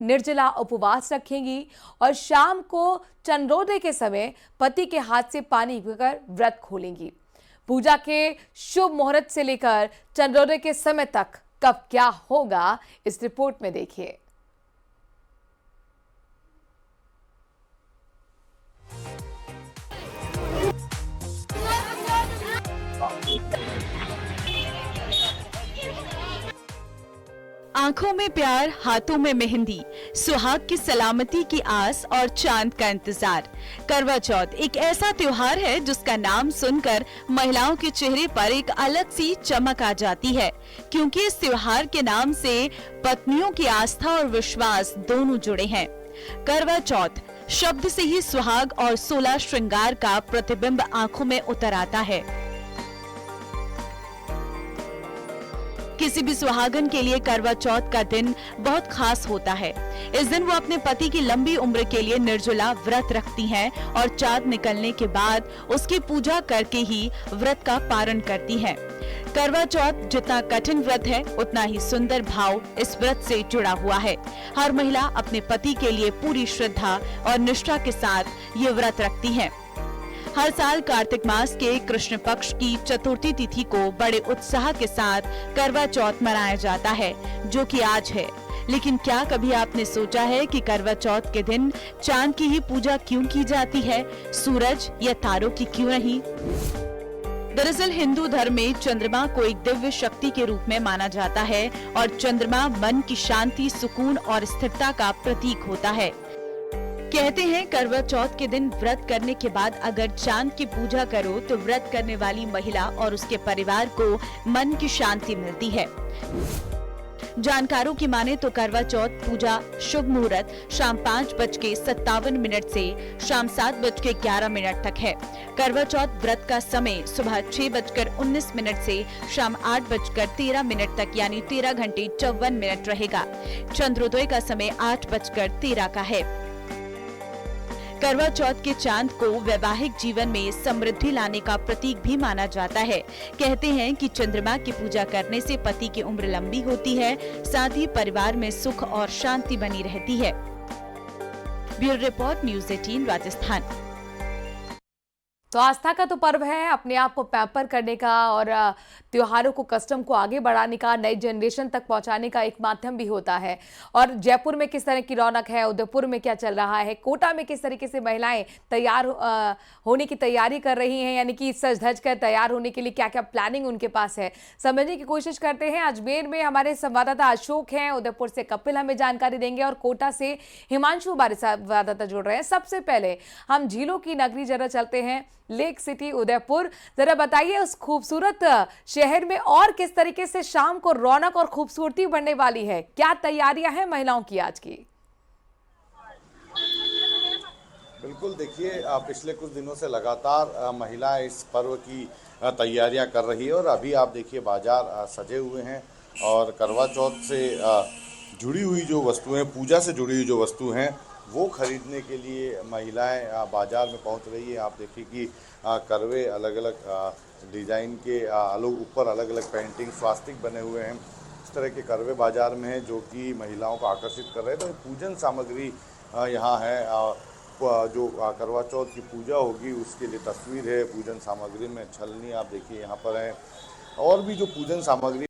निर्जला उपवास रखेंगी और शाम को चंद्रोदय के समय पति के हाथ से पानी पीकर व्रत खोलेंगी। पूजा के शुभ मुहूर्त से लेकर चंद्रोदय के समय तक कब क्या होगा, इस रिपोर्ट में देखिए। आंखों में प्यार, हाथों में मेहंदी, सुहाग की सलामती की आस और चांद का इंतजार। करवा चौथ एक ऐसा त्योहार है जिसका नाम सुनकर महिलाओं के चेहरे पर एक अलग सी चमक आ जाती है, क्योंकि इस त्योहार के नाम से पत्नियों की आस्था और विश्वास दोनों जुड़े हैं। करवा चौथ शब्द से ही सुहाग और 16 श्रृंगार का प्रतिबिंब आंखों में उतर आता है। किसी भी सुहागन के लिए करवा चौथ का दिन बहुत खास होता है। इस दिन वो अपने पति की लंबी उम्र के लिए निर्जला व्रत रखती हैं और चांद निकलने के बाद उसकी पूजा करके ही व्रत का पारण करती हैं। करवा चौथ जितना कठिन व्रत है, उतना ही सुंदर भाव इस व्रत से जुड़ा हुआ है। हर महिला अपने पति के लिए पूरी श्रद्धा और निष्ठा के साथ ये व्रत रखती है। हर साल कार्तिक मास के कृष्ण पक्ष की चतुर्थी तिथि को बड़े उत्साह के साथ करवा चौथ मनाया जाता है, जो कि आज है। लेकिन क्या कभी आपने सोचा है कि करवा चौथ के दिन चांद की ही पूजा क्यों की जाती है, सूरज या तारों की क्यों नहीं? दरअसल हिंदू धर्म में चंद्रमा को एक दिव्य शक्ति के रूप में माना जाता है और चंद्रमा मन की शांति, सुकून और स्थिरता का प्रतीक होता है। कहते हैं करवा चौथ के दिन व्रत करने के बाद अगर चांद की पूजा करो तो व्रत करने वाली महिला और उसके परिवार को मन की शांति मिलती है। जानकारों की माने तो करवा चौथ पूजा शुभ मुहूर्त शाम 5:57 से शाम 7:11 तक है। करवा चौथ व्रत का समय सुबह 6:19 से शाम 8:13 तक यानी 13 घंटे 54 मिनट रहेगा। चंद्रोदय का समय 8:13 का है। करवा चौथ के चांद को वैवाहिक जीवन में समृद्धि लाने का प्रतीक भी माना जाता है। कहते हैं कि चंद्रमा की पूजा करने से पति की उम्र लंबी होती है, साथ ही परिवार में सुख और शांति बनी रहती है। Bureau report, news 18 Rajasthan. तो आस्था का तो पर्व है, अपने आप को पैम्पर करने का और त्योहारों को, कस्टम को आगे बढ़ाने का, नई जनरेशन तक पहुंचाने का एक माध्यम भी होता है। और जयपुर में किस तरह की रौनक है, उदयपुर में क्या चल रहा है, कोटा में किस तरीके से महिलाएं तैयार होने की तैयारी कर रही हैं, यानी कि सज धज कर तैयार होने के लिए क्या क्या प्लानिंग उनके पास है, समझने की कोशिश करते हैं। अजमेर में हमारे संवाददाता अशोक हैं, उदयपुर से कपिल हमें जानकारी देंगे और कोटा से हिमांशु हमारे संवाददाता जुड़ रहे हैं। सबसे पहले हम झीलों की नगरी जरा चलते हैं, लेक सिटी उदयपुर। जरा बताइए उस खूबसूरत शहर में और किस तरीके से शाम को रौनक और खूबसूरती बढ़ने वाली है, क्या तैयारियां हैं महिलाओं की आज की? बिल्कुल, देखिए पिछले कुछ दिनों से लगातार महिलाएं इस पर्व की तैयारियां कर रही है और अभी आप देखिए बाजार सजे हुए हैं और करवा चौथ से जुड़ी हुई जो वस्तुएं, पूजा से जुड़ी हुई जो वस्तु हैं वो खरीदने के लिए महिलाएं बाजार में पहुंच रही है। आप देखिए कि करवे अलग अलग डिज़ाइन के ऊपर अलग अलग पेंटिंग स्वास्तिक बने हुए हैं। इस तरह के करवे बाजार में हैं जो कि महिलाओं को आकर्षित कर रहे हैं। तो पूजन सामग्री यहाँ है, जो करवा चौथ की पूजा होगी उसके लिए तस्वीर है। पूजन सामग्री में छलनी आप देखिए यहाँ पर है और भी जो पूजन सामग्री